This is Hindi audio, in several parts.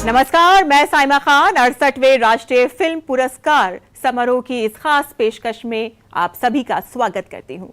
नमस्कार, मैं साइमा खान 68वें राष्ट्रीय फिल्म पुरस्कार समारोह की इस खास पेशकश में आप सभी का स्वागत करती हूं।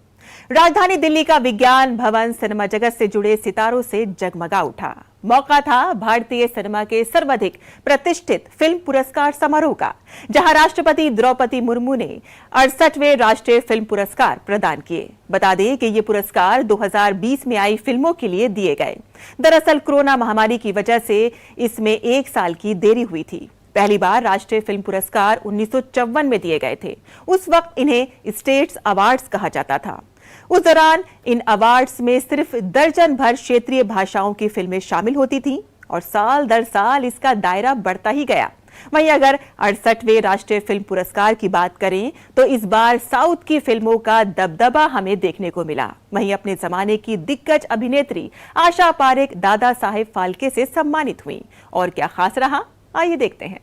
राजधानी दिल्ली का विज्ञान भवन सिनेमा जगत से जुड़े सितारों से जगमगा उठा। मौका था भारतीय सिनेमा के सर्वाधिक प्रतिष्ठित फिल्म पुरस्कार समारोह का, जहां राष्ट्रपति द्रौपदी मुर्मू ने 68वें राष्ट्रीय फिल्म पुरस्कार प्रदान किए। बता दें कि ये पुरस्कार 2020 में आई फिल्मों के लिए दिए गए। दरअसल कोरोना महामारी की वजह से इसमें 1 साल की देरी हुई थी। पहली बार राष्ट्रीय फिल्म पुरस्कार 1954 में दिए गए थे। उस वक्त इन्हें स्टेट्स अवार्ड्स कहा जाता था। उस दौरान इन अवार्ड्स में सिर्फ दर्जन भर क्षेत्रीय भाषाओं की फिल्में शामिल होती थीं और साल दर साल इसका दायरा बढ़ता ही गया। वहीं अगर 68वें राष्ट्रीय फिल्म पुरस्कार की बात करें तो इस बार साउथ की फिल्मों का दबदबा हमें देखने को मिला। वहीं अपने जमाने की दिग्गज अभिनेत्री आशा पारेख दादा साहेब फाल्के से सम्मानित हुई। और क्या खास रहा, आइए देखते हैं।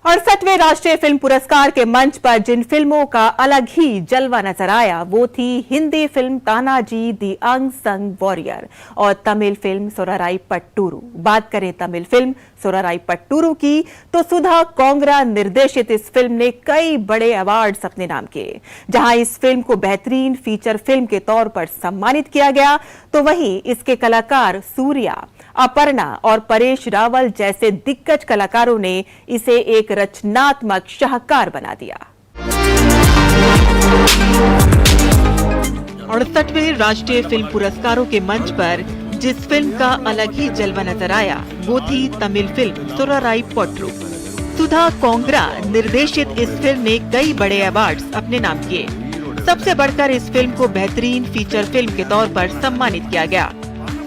68वें राष्ट्रीय फिल्म पुरस्कार के मंच पर जिन फिल्मों का अलग ही जलवा नजर आया वो थी हिंदी फिल्म तानाजी दी अनसंग वॉरियर और तमिल फिल्म सोराराई पट्टूरू। बात करें तमिल फिल्म सोराराई पट्टूरू की तो सुधा कोंगरा निर्देशित इस फिल्म ने कई बड़े अवार्ड्स अपने नाम किए। जहां इस फिल्म को बेहतरीन फीचर फिल्म के तौर पर सम्मानित किया गया तो वहीं इसके कलाकार सूर्या, अपर्णा और परेश रावल जैसे दिग्गज कलाकारों ने इसे एक रचनात्मक शाहकार बना दिया। 68वें राष्ट्रीय फिल्म पुरस्कारों के मंच पर जिस फिल्म का अलग ही जलवा नजर आया वो थी तमिल फिल्म सोराराई पट्टू। सुधा कोंगरा निर्देशित इस फिल्म ने कई बड़े अवार्ड्स अपने नाम किए। सबसे बढ़कर इस फिल्म को बेहतरीन फीचर फिल्म के तौर पर सम्मानित किया गया।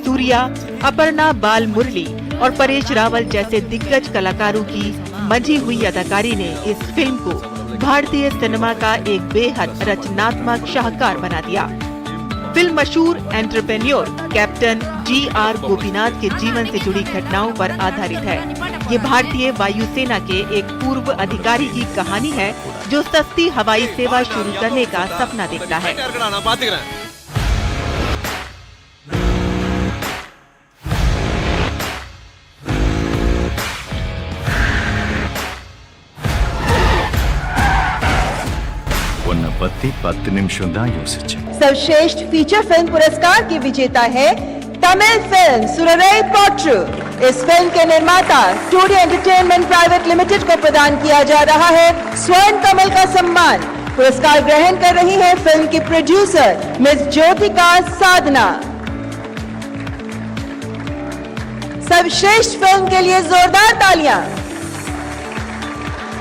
सूर्या, अपर्णा बाल मुरली और परेश रावल जैसे दिग्गज कलाकारों की मंझी हुई अदाकारी ने इस फिल्म को भारतीय सिनेमा का एक बेहद रचनात्मक शाहकार बना दिया। फिल्म मशहूर एंटरप्रेन्योर कैप्टन G.R. गोपीनाथ के जीवन से जुड़ी घटनाओं पर आधारित है। ये भारतीय वायुसेना के एक पूर्व अधिकारी की कहानी है जो सस्ती हवाई सेवा शुरू करने का सपना देखता है। सर्वश्रेष्ठ फीचर फिल्म पुरस्कार की विजेता है तमिल फिल्म सोराराई पट्टू। इस फिल्म के निर्माता स्टूडियो एंटरटेनमेंट प्राइवेट लिमिटेड को प्रदान किया जा रहा है स्वर्ण कमल का सम्मान। पुरस्कार ग्रहण कर रही है फिल्म की प्रोड्यूसर मिस ज्योतिका साधना। सर्वश्रेष्ठ फिल्म के लिए जोरदार तालियां।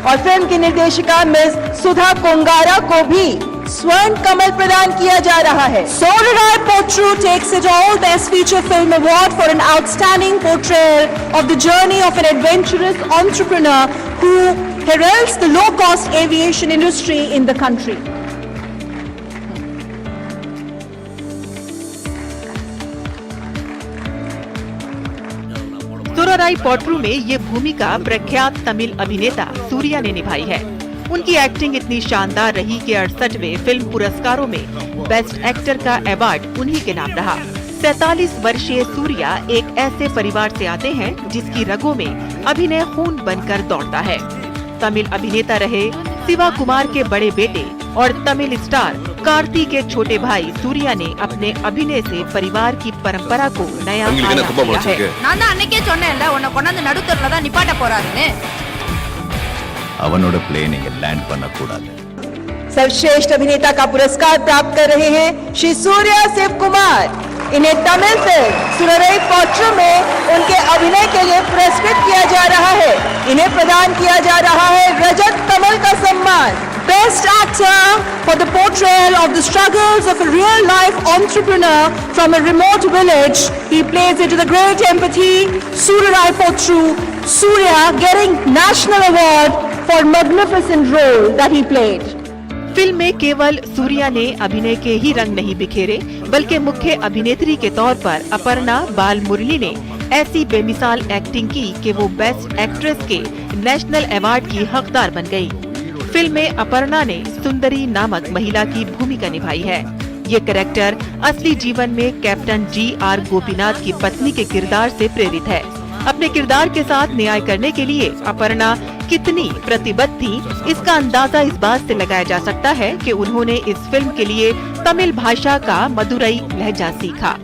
और फिल्म की निर्देशिका मिस सुधा कोंगारा को भी स्वर्ण कमल प्रदान किया जा रहा है। Sorarai Potru takes it all Best Feature Film Award for an outstanding portrayal of the journey of an adventurous entrepreneur who heralds the low-cost aviation industry in the country. सोराराई पट्टू में ये भूमिका प्रख्यात तमिल अभिनेता सूर्या ने निभाई है। उनकी एक्टिंग इतनी शानदार रही कि 68वें फिल्म पुरस्कारों में बेस्ट एक्टर का अवार्ड उन्हीं के नाम रहा। 47 वर्षीय सूर्या एक ऐसे परिवार से आते हैं जिसकी रगों में अभिनय खून बनकर दौड़ता है। तमिल अभिनेता रहे शिवा कुमार के बड़े बेटे और तमिल स्टार कार्तिक के छोटे भाई सूर्या ने अपने अभिनय से परिवार की परंपरा को नया आयाम दिया है। सर्वश्रेष्ठ अभिनेता का पुरस्कार प्राप्त कर रहे हैं श्री सूर्या शिव कुमार। इन्हें तमिल फिल्म सोराराई पट्टू में उनके अभिनय के लिए पुरस्कृत किया जा रहा है। इन्हें प्रदान किया जा रहा है रजत कमल का सम्मान। Best Actor for the portrayal of the struggles of a real-life entrepreneur from a remote village. He plays it with a great empathy. Sorarai Potru, Surya getting National Award for magnificent role that he played. Film में केवल सूर्या ने अभिनय के ही रंग नहीं बिखेरे बल्कि मुख्य अभिनेत्री के तौर पर अपर्णा बाल मुरली ने ऐसी बेमिसाल एक्टिंग की कि वो बेस्ट एक्ट्रेस के नेशनल अवार्ड की हकदार बन गई। फिल्म में अपर्णा ने सुंदरी नामक महिला की भूमिका निभाई है। ये कैरेक्टर असली जीवन में कैप्टन G.R. गोपीनाथ की पत्नी के किरदार से प्रेरित है। अपने किरदार के साथ न्याय करने के लिए अपर्णा कितनी प्रतिबद्ध थी, इसका अंदाजा इस बात से लगाया जा सकता है कि उन्होंने इस फिल्म के लिए तमिल भाषा का मदुरई लहजा सीखा।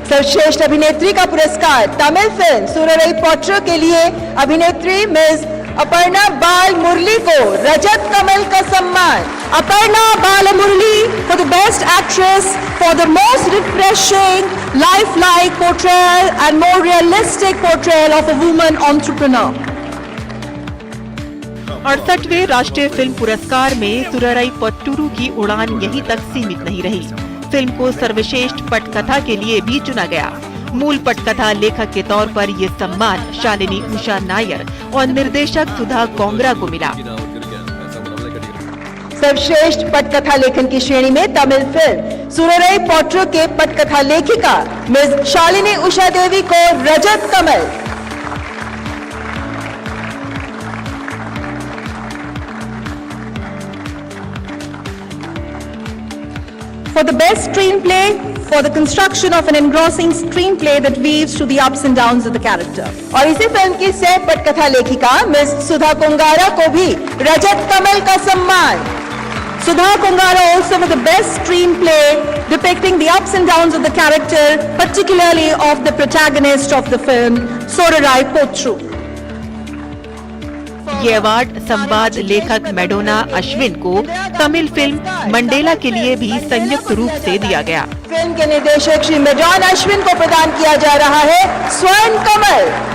सर्वश्रेष्ठ अभिनेत्री का पुरस्कार तमिल फिल्म सुररई पोट्रू के लिए अभिनेत्री मिस अपर्णा बाल मुरली को रजत कमल का सम्मान। Aparna Balamurali for the Best Actress for the most refreshing, lifelike portrayal and more realistic portrayal of a woman entrepreneur. 68वें राष्ट्रीय फिल्म पुरस्कार में सुररई पोट्टुरू की उड़ान यहीं तक सीमित नहीं रही। फिल्म को सर्वश्रेष्ठ पटकथा के लिए भी चुना गया। मूल पटकथा लेखक के तौर पर ये सम्मान शालिनी उषा नायर और निर्देशक सुधा कोंगरा को मिला। सर्वश्रेष्ठ पटकथा लेखन की श्रेणी में तमिल फिल्म सुररई पोट्रू के पटकथा लेखिका मिस शालिनी उषा देवी को रजत कमल। For the best screenplay, for the construction of an engrossing screenplay that weaves through the ups and downs of the character. और इसी फिल्म की सह पटकथा लेखिका मिस सुधा कोंगारा को भी रजत कमल का सम्मान। Sudha Kongara also for the best screenplay depicting the ups and downs of the character, particularly of the protagonist of the film, Sorarai Potru. ये अवार्ड संवाद लेखक मैडोना अश्विन को तमिल फिल्म मंडेला के लिए भी संयुक्त रूप से दिया गया। फिल्म के निर्देशक श्री मैडोना अश्विन को प्रदान किया जा रहा है स्वर्ण कमल।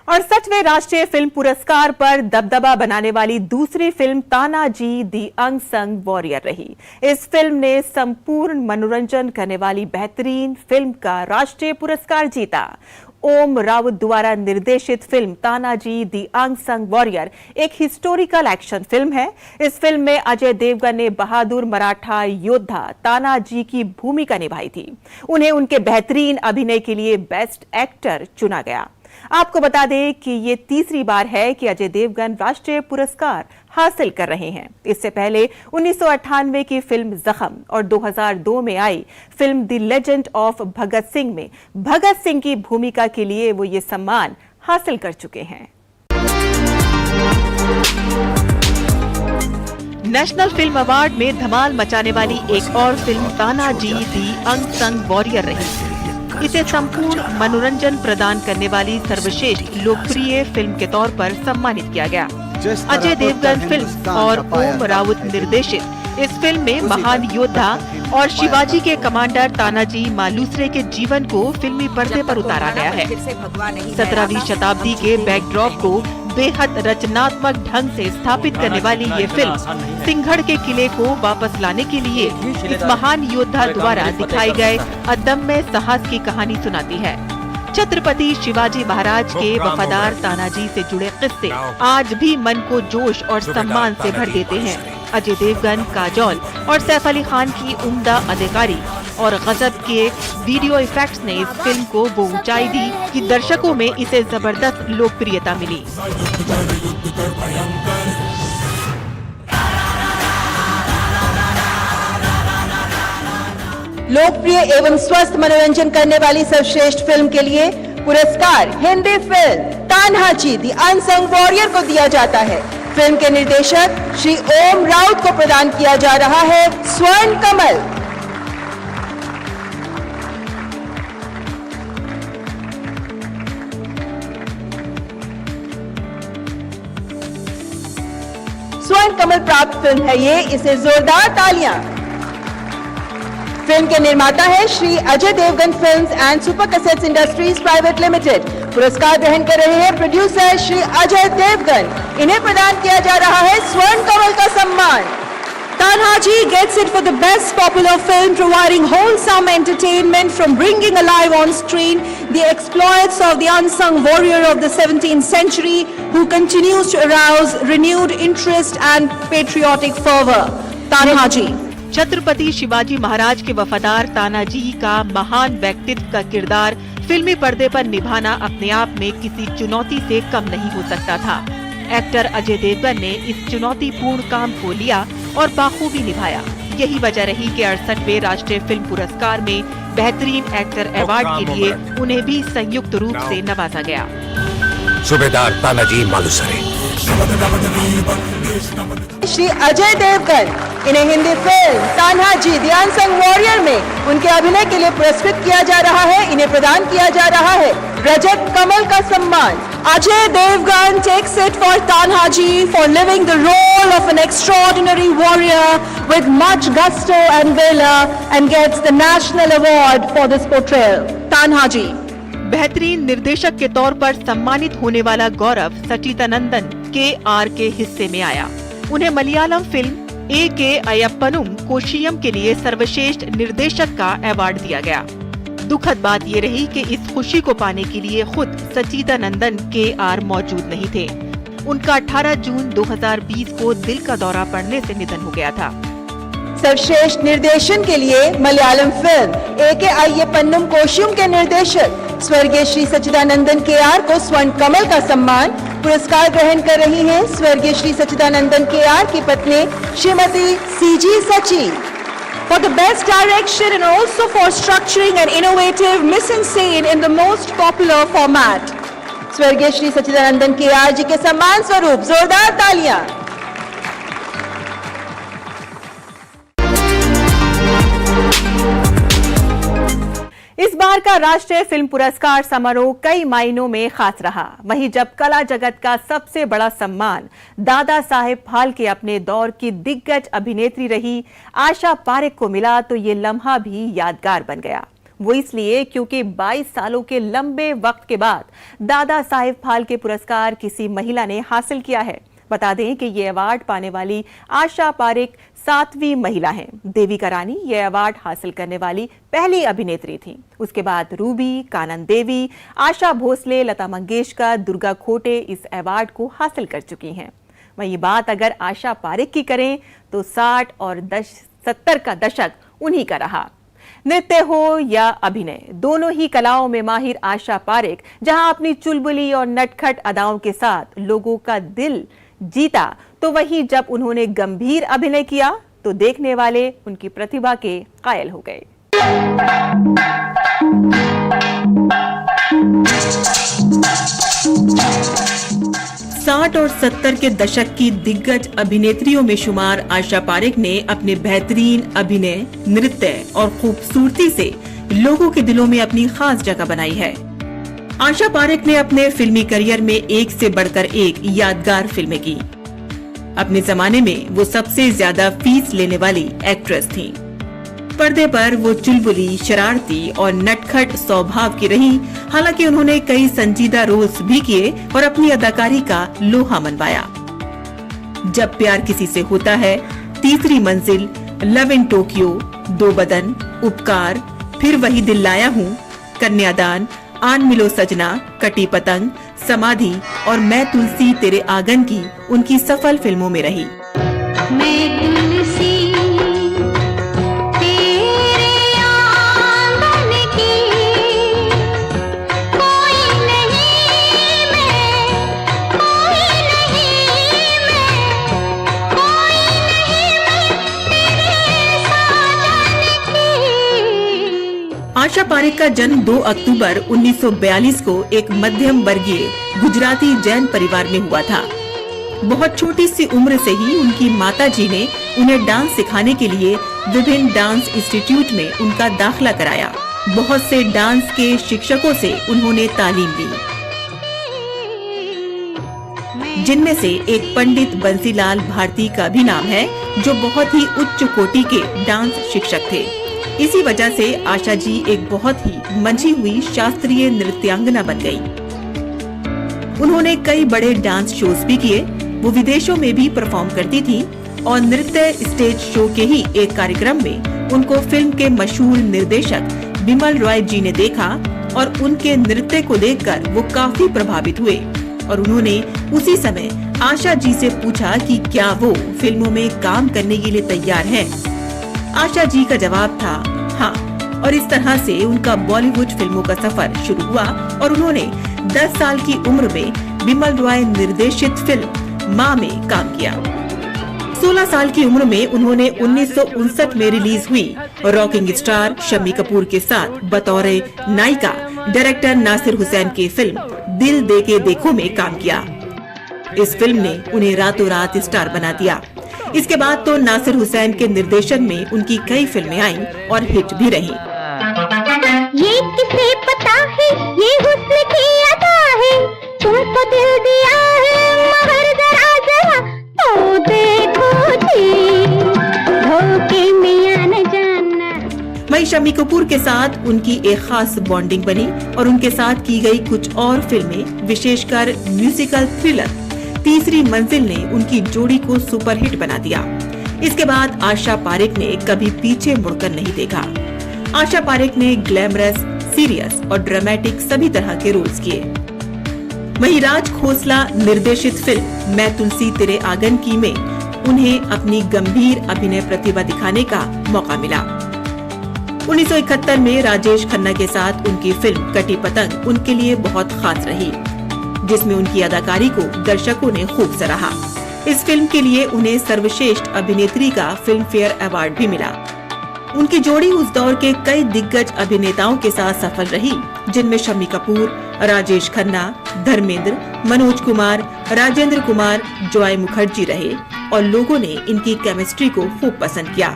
और 68वें राष्ट्रीय फिल्म पुरस्कार पर दबदबा बनाने वाली दूसरी फिल्म तानाजी दी अनसंग वॉरियर रही। इस फिल्म ने संपूर्ण मनोरंजन करने वाली बेहतरीन फिल्म का राष्ट्रीय पुरस्कार जीता। ओम राउत द्वारा निर्देशित फिल्म तानाजी दी अनसंग वॉरियर एक हिस्टोरिकल एक्शन फिल्म है। इस फिल्म में अजय देवगन ने बहादुर मराठा योद्धा तानाजी की भूमिका निभाई थी। उन्हें उनके बेहतरीन अभिनय के लिए बेस्ट एक्टर चुना गया। आपको बता दें कि ये तीसरी बार है कि अजय देवगन राष्ट्रीय पुरस्कार हासिल कर रहे हैं। इससे पहले 1998 की फिल्म जख्म और 2002 में आई film the legend of Bhagat Singh में भगत सिंह की भूमिका के लिए वो ये सम्मान हासिल कर चुके हैं। नेशनल फिल्म अवार्ड में धमाल मचाने वाली एक और फिल्म तानाजी दी अनसंग वॉरियर रही। इसे संपूर्ण मनोरंजन प्रदान करने वाली सर्वश्रेष्ठ लोकप्रिय फिल्म के तौर पर सम्मानित किया गया। अजय देवगन फिल्म और ओम राउत निर्देशित इस फिल्म में महान योद्धा और शिवाजी के कमांडर तानाजी मालुसरे के जीवन को फिल्मी पर्दे पर उतारा गया है। 17वीं शताब्दी के बैकड्रॉप को बेहद रचनात्मक ढंग से स्थापित करने वाली ये फिल्म सिंहगढ़ के किले को वापस लाने के लिए इस महान योद्धा द्वारा दिखाए गए अदम्य साहस की कहानी सुनाती है। छत्रपति शिवाजी महाराज के वफादार तानाजी से जुड़े किस्से आज भी मन को जोश और सम्मान से भर देते हैं। अजय देवगन, काजोल और सैफ अली खान की उम्दा अदाकारी और गजब के वीडियो इफेक्ट्स ने इस फिल्म को वो ऊंचाई दी कि दर्शकों में इसे जबरदस्त लोकप्रियता मिली। लोकप्रिय एवं स्वस्थ मनोरंजन करने वाली सर्वश्रेष्ठ फिल्म के लिए पुरस्कार हिंदी फिल्म तान्हाजी दी अनसंग वॉरियर को दिया जाता है। फिल्म के निर्देशक श्री ओम राउत को प्रदान किया जा रहा है स्वर्ण कमल। स्वर्ण कमल प्राप्त फिल्म है ये, इसे जोरदार तालियां। फिल्म के निर्माता है Shri Ajay Devgn films and super cassettes industries private limited. पुरस्कार ग्रहण कर रहे हैं प्रोड्यूसर श्री अजय देवगन। इन्हें प्रदान किया जा रहा है स्वर्ण कमल का सम्मान। Tanhaji gets it for the best popular film, providing wholesome entertainment from bringing alive on screen the exploits of the unsung warrior of the 17th century who continues to arouse renewed interest and patriotic fervor. Tanhaji. Chhatrapati Shivaji Maharaj के वफादार तानाजी का महान व्यक्तित्व का किरदार फिल्मी पर्दे पर निभाना अपने आप में किसी चुनौती से कम नहीं हो सकता था। एक्टर अजय देवगन ने इस चुनौतीपूर्ण काम को लिया और बाखूबी निभाया। यही वजह रही कि 68वें राष्ट्रीय फिल्म पुरस्कार में बेहतरीन एक्टर अवार्ड के लिए उन्हें भी संयुक्त रूप से नवाजा गया। सूबेदार तानाजी मालुसरे। श्री अजय देवगन, इन्हें Hindi film Tanhaji the unsung warrior में उनके अभिनय के लिए पुरस्कृत किया जा रहा है। इन्हें प्रदान किया जा रहा है रजत कमल का सम्मान। Ajay Devgan takes it for Tanhaji for living the role of an extraordinary warrior with much gusto and valor and gets the national award for this portrayal. Tanhaji. बेहतरीन निर्देशक के तौर पर सम्मानित होने वाला गौरव सच्चिदानंदन KR के हिस्से में आया। उन्हें मलयालम फिल्म A.K. अयप्पनुम कोशियम के लिए सर्वश्रेष्ठ निर्देशक का अवार्ड दिया गया। दुखद बात ये रही कि इस खुशी को पाने के लिए खुद सच्चिदानंदन KR मौजूद नहीं थे। उनका 18 जून 2020 को दिल का दौरा पड़ने से निधन हो गया था। सर्वश्रेष्ठ निर्देशन के लिए मलयालम फिल्म A.K. अयप्पनुम कोशियम के निर्देशक स्वर्गीय श्री सच्चिदानंदन KR को स्वर्ण कमल का सम्मान। पुरस्कार ग्रहण कर रही हैं स्वर्गीय श्री सच्चिदानंदन KR की पत्नी Shrimati CG Sachi. For the best direction and also for structuring an innovative mise-en-scène in the most popular format. स्वर्गीय श्री सच्चिदानंदन KR जी के सम्मान स्वरूप जोरदार तालियां। इस बार का राष्ट्रीय फिल्म पुरस्कार समारोह कई मायनों में खास रहा। वहीं जब कला जगत का सबसे बड़ा सम्मान दादा साहेब फाल्के अपने दौर की दिग्गज अभिनेत्री रही आशा पारेख को मिला तो ये लम्हा भी यादगार बन गया। वो इसलिए क्योंकि 22 सालों के लंबे वक्त के बाद दादा साहेब फाल्के पुरस्कार किसी महिला ने हासिल किया है। बता दें कि ये अवार्ड पाने वाली आशा पारेख 7वीं महिला हैं। देविका रानी ये अवार्ड हासिल करने वाली पहली अभिनेत्री थी। उसके बाद रूबी, कानन देवी, आशा भोसले, लता मंगेशकर, दुर्गा खोटे इस अवार्ड को हासिल कर चुकी हैं। वहीं बात अगर आशा पारेख की करें तो 60 और 70 का दशक उन्हीं का रहा। नृत्य हो या अभिनय, दोनों ही कलाओं में माहिर आशा पारेख जहां अपनी चुलबुली और नटखट अदाओं के साथ लोगों का दिल जीता, तो वहीं जब उन्होंने गंभीर अभिनय किया तो देखने वाले उनकी प्रतिभा के कायल हो गए। साठ और 70 के दशक की दिग्गज अभिनेत्रियों में शुमार आशा पारेख ने अपने बेहतरीन अभिनय, नृत्य और खूबसूरती से लोगों के दिलों में अपनी खास जगह बनाई है। आशा पारेख ने अपने फिल्मी करियर में एक से बढ़कर एक यादगार फिल्में की। अपने जमाने में वो सबसे ज्यादा फीस लेने वाली एक्ट्रेस थीं। पर्दे पर वो चुलबुली, शरारती और नटखट स्वभाव की रही। हालांकि उन्होंने कई संजीदा रोल्स भी किए और अपनी अदाकारी का लोहा मनवाया। जब प्यार किसी से होता है, तीसरी मंजिल, लव इन टोक्यो, दो बदन, उपकार, फिर वही दिल लाया हूँ, कन्यादान, आन मिलो सजना, कटी पतंग, समाधि और मैं तुलसी तेरे आंगन की उनकी सफल फिल्मों में रही। मैं तुलसी तेरे आंगन की, कोई नहीं मैं, कोई नहीं मैं, कोई नहीं मैं तेरे साजन की। आशा पारेख का जन्म 2 अक्टूबर 1942 को एक मध्यम वर्गीय गुजराती जैन परिवार में हुआ था। बहुत छोटी सी उम्र से ही उनकी माताजी ने उन्हें डांस सिखाने के लिए विभिन्न डांस इंस्टीट्यूट में उनका दाखिला कराया। बहुत से डांस के शिक्षकों से उन्होंने तालीम ली, जिनमें से एक पंडित बंसीलाल भारती का भी नाम है, जो बहुत ही उच्च कोटि के डांस शिक्षक थे। इसी वजह से आशा जी एक बहुत ही मंझी हुई शास्त्रीय नृत्यांगना बन गई। उन्होंने कई बड़े डांस शोज भी किए। वो विदेशों में भी परफॉर्म करती थी और नृत्य स्टेज शो के ही एक कार्यक्रम में उनको फिल्म के मशहूर निर्देशक बिमल रॉय जी ने देखा और उनके नृत्य को देखकर वो काफी प्रभावित हुए और उन्होंने उसी समय आशा जी से पूछा कि क्या वो फिल्मों में काम करने के लिए तैयार हैं। आशा जी का जवाब था हाँ, और इस तरह से उनका बॉलीवुड फिल्मों का सफर शुरू हुआ और उन्होंने 10 साल की उम्र में बिमल रॉय निर्देशित फिल्म माँ में काम किया। 16 साल की उम्र में उन्होंने 1959 में रिलीज हुई रॉकिंग स्टार शम्मी कपूर के साथ बतौर नायिका डायरेक्टर नासिर हुसैन की फिल्म दिल दे के देखो में काम किया। इस फिल्म ने उन्हें रातों रात स्टार बना दिया। इसके बाद तो नासिर हुसैन के निर्देशन में उनकी कई फिल्में आईं और हिट भी रहीं। ये किसे पता है ये हुस्न की अदा है, तुमको दिल दिया है मगर जरा जरा तो देखो जी, धोखे में आना जाना। वहीं शम्मी कपूर के साथ उनकी एक खास बॉन्डिंग बनी और उनके साथ की गई कुछ और फिल्में, विशेषकर म्यूजिकल थ्रिलर तीसरी मंजिल ने उनकी जोड़ी को सुपरहिट बना दिया। इसके बाद आशा पारेख ने कभी पीछे मुड़कर नहीं देखा। आशा पारेख ने ग्लैमरस, सीरियस और ड्रामेटिक सभी तरह के रोल्स किए। वहीं राज खोसला निर्देशित फिल्म मैं तुलसी तेरे आंगन की में उन्हें अपनी गंभीर अभिनय प्रतिभा दिखाने का मौका मिला। 1971 में राजेश खन्ना के साथ उनकी फिल्म कटी पतंग उनके लिए बहुत खास रही, जिसमें उनकी अदाकारी को दर्शकों ने खूब सराहा। इस फिल्म के लिए उन्हें सर्वश्रेष्ठ अभिनेत्री का फिल्म फेयर अवार्ड भी मिला। उनकी जोड़ी उस दौर के कई दिग्गज अभिनेताओं के साथ सफल रही, जिनमें शम्मी कपूर, राजेश खन्ना, धर्मेंद्र, मनोज कुमार, राजेंद्र कुमार, जॉय मुखर्जी रहे और लोगों ने इनकी केमिस्ट्री को खूब पसंद किया।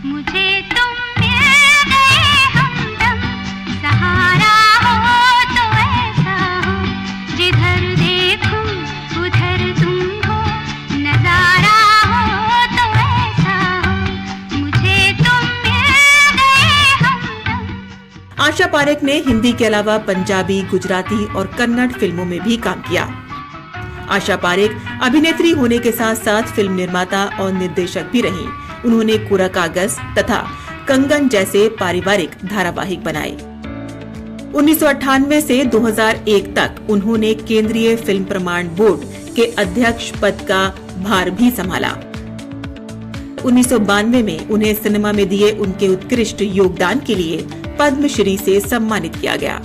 मुझे तुम मिल गए हमदम, सहारा हो तो ऐसा हो, जिधर देखूं उधर तुम हो, नजारा हो तो ऐसा हो, मुझे तुम मिल गए हमदम। आशा पारेख ने हिंदी के अलावा पंजाबी, गुजराती और कन्नड़ फिल्मों में भी काम किया। आशा पारेख अभिनेत्री होने के साथ साथ फिल्म निर्माता और निर्देशक भी रहीं। उन्होंने कोरा कागज तथा कंगन जैसे पारिवारिक धारावाहिक बनाए। 1998 से 2001 तक उन्होंने केंद्रीय फिल्म प्रमाण बोर्ड के अध्यक्ष पद का भार भी संभाला। 1992 में उन्हें सिनेमा में दिए उनके उत्कृष्ट योगदान के लिए पद्मश्री से सम्मानित किया गया।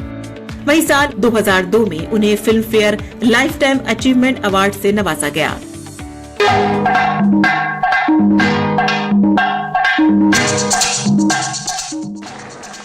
वहीं साल 2002 में उन्हें film fair life time achievement award से नवाजा गया।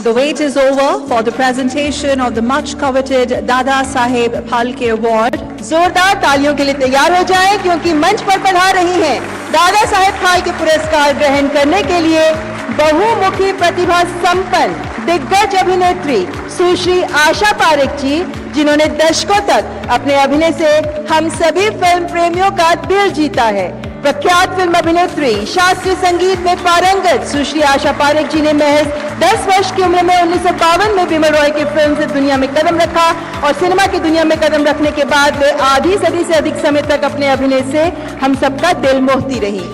The wait is over for the presentation of the much coveted Dada Saheb Phalke Award. जोरदार तालियों के लिए तैयार हो जाएं, क्योंकि मंच पर पधार रही हैं दादा साहेब फाल्के पुरस्कार ग्रहण करने के लिए बहुमुखी प्रतिभा संपन्न दिग्गज अभिनेत्री सुश्री आशा पारेख जी, जिन्होंने दशकों तक अपने अभिनय से हम सभी फिल्म प्रेमियों का दिल जीता है। प्रख्यात फिल्म अभिनेत्री, शास्त्रीय संगीत में पारंगत सुश्री आशा पारेख जी ने महज 10 वर्ष की उम्र में 1952 में बिमल रॉय की फिल्म से दुनिया में कदम रखा और सिनेमा की दुनिया में कदम रखने के बाद वे आधी सदी से अधिक समय तक अपने अभिनय से हम सबका दिल मोहती रही।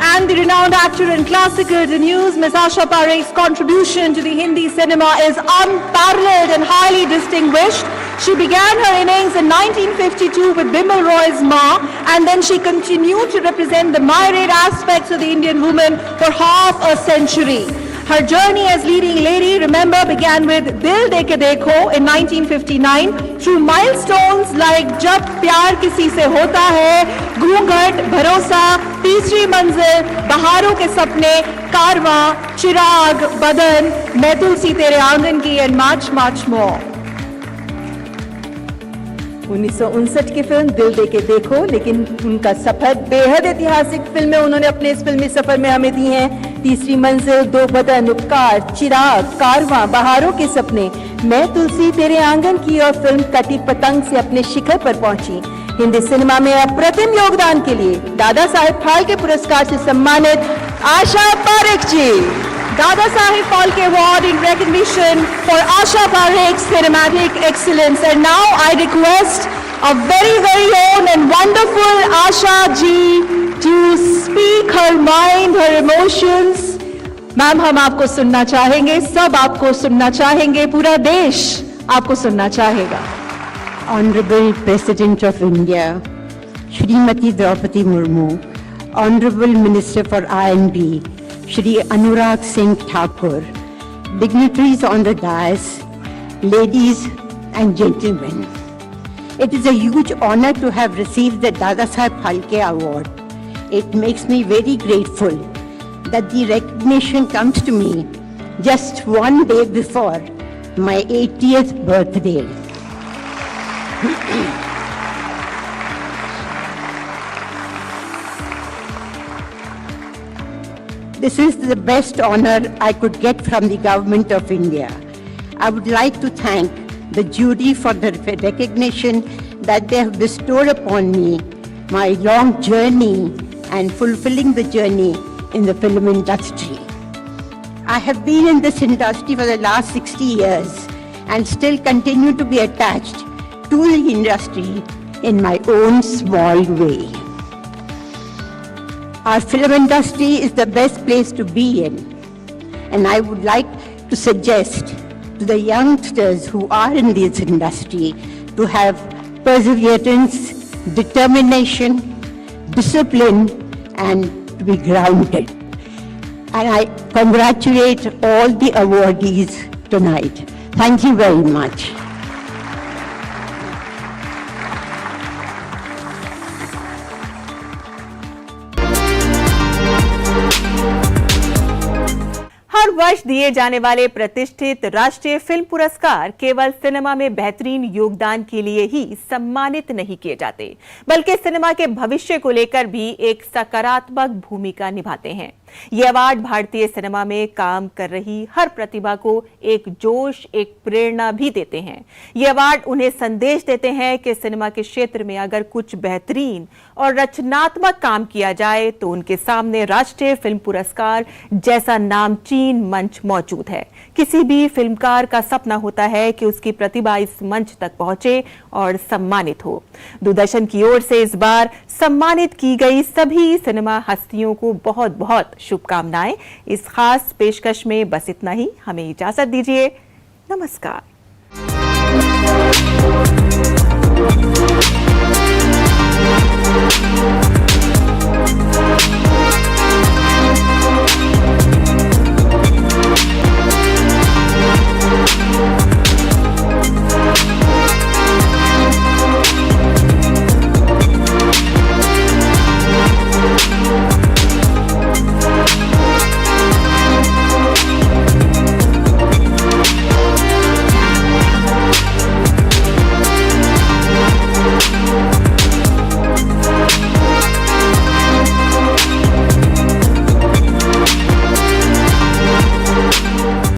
And the renowned actor in classical news, Ms. Asha Parekh's contribution to the Hindi cinema is unparalleled and highly distinguished. She began her innings in 1952 with Bimal Roy's Ma, and then she continued to represent the myriad aspects of the Indian woman for half a century. Her journey as leading lady, remember, began with Dil De Ke Dekho in 1959 through milestones like Jab Pyar Kisi Se Hota Hai, Ghungat, Bharosa, Teesri Manzil, Baharon Ke Sapne, Karwan, Chirag, Badan, Main Tulsi Tere Aangan Ki, and much, much more. 1959 की फिल्म दिल दे के देखो, लेकिन उनका सफर बेहद ऐतिहासिक फिल्में उन्होंने अपने इस फिल्मी सफर में हमें दी हैं। तीसरी मंजिल, दो बदन, उपकार, चिराग, कारवां, बहारों के सपने, मैं तुलसी तेरे आंगन की और फिल्म कटी पतंग से अपने शिखर पर पहुंची। हिंदी सिनेमा में अप्रतिम योगदान के लिए दादा साहेब फाल्के पुरस्कार से सम्मानित आशा पारेख जी। Dada Saheb Phalke Award in recognition for Asha Parekh's cinematic excellence. And now I request a very, very own and wonderful Asha ji to speak her mind, her emotions. Ma'am, हम आपको सुनना चाहेंगे, सब आपको सुनना चाहेंगे, पूरा देश आपको सुनना चाहेगा। Honorable President of India, Shrimati Draupadi Murmu, Honorable Minister for I&B, Shri Anurag Singh Thakur, dignitaries on the dais, ladies and gentlemen. It is a huge honor to have received the Dadasaheb Phalke Award. It makes me very grateful that the recognition comes to me just one day before my 80th birthday. This is the best honor I could get from the Government of India. I would like to thank the jury for the recognition that they have bestowed upon me, my long journey and fulfilling the journey in the film industry. I have been in this industry for the last 60 years and still continue to be attached to the industry in my own small way. Our film industry is the best place to be in, and I would like to suggest to the youngsters who are in this industry to have perseverance, determination, discipline, and to be grounded. And I congratulate all the awardees tonight. Thank you very much. हर वर्ष दिए जाने वाले प्रतिष्ठित राष्ट्रीय फिल्म पुरस्कार केवल सिनेमा में बेहतरीन योगदान के लिए ही सम्मानित नहीं किए जाते, बल्कि सिनेमा के भविष्य को लेकर भी एक सकारात्मक भूमिका निभाते हैं। ये अवार्ड भारतीय सिनेमा में काम कर रही हर प्रतिभा को एक जोश, एक प्रेरणा भी देते हैं। ये अवार्ड उन्हें संदेश देते हैं कि सिनेमा के क्षेत्र में अगर कुछ बेहतरीन और रचनात्मक काम किया जाए तो उनके सामने राष्ट्रीय फिल्म पुरस्कार जैसा नामचीन मंच मौजूद है। किसी भी फिल्मकार का सपना होता है कि उसकी प्रतिभा इस मंच तक पहुंचे और सम्मानित हो। दूरदर्शन की ओर से इस बार सम्मानित की गई सभी सिनेमा हस्तियों को बहुत बहुत शुभकामनाएं। इस खास पेशकश में बस इतना ही। हमें इजाजत दीजिए। नमस्कार।